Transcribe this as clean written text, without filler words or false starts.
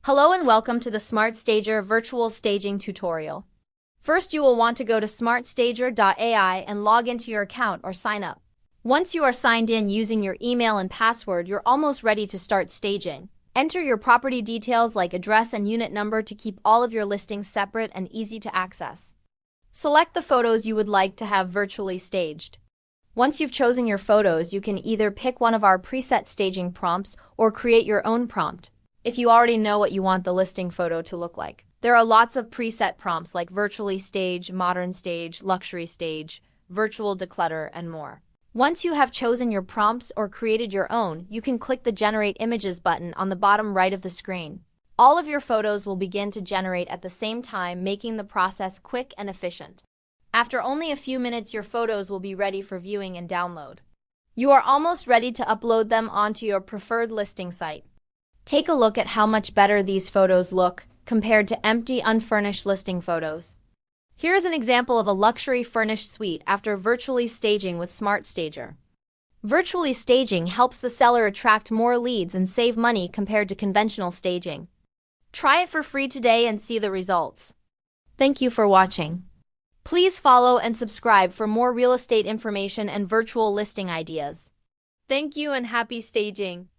Hello and welcome to the Smart Stager virtual staging tutorial. First, you will want to go to smartstager.ai and log into your account or sign up. Once you are signed in using your email and password, you're almost ready to start staging. Enter your property details like address and unit number to keep all of your listings separate and easy to access. Select the photos you would like to have virtually staged. Once you've chosen your photos, you can either pick one of our preset staging prompts or create your own prompt. If you already know what you want the listing photo to look like. There are lots of preset prompts like virtually stage, modern stage, luxury stage, virtual declutter, and more. Once you have chosen your prompts or created your own, you can click the Generate Images button on the bottom right of the screen. All of your photos will begin to generate at the same time, making the process quick and efficient. After only a few minutes, your photos will be ready for viewing and download. You are almost ready to upload them onto your preferred listing site. Take a look at how much better these photos look compared to empty, unfurnished listing photos. Here is an example of a luxury furnished suite after virtually staging with Smart Stager. Virtually staging helps the seller attract more leads and save money compared to conventional staging. Try it for free today and see the results. Thank you for watching. Please follow and subscribe for more real estate information and virtual listing ideas. Thank you and happy staging.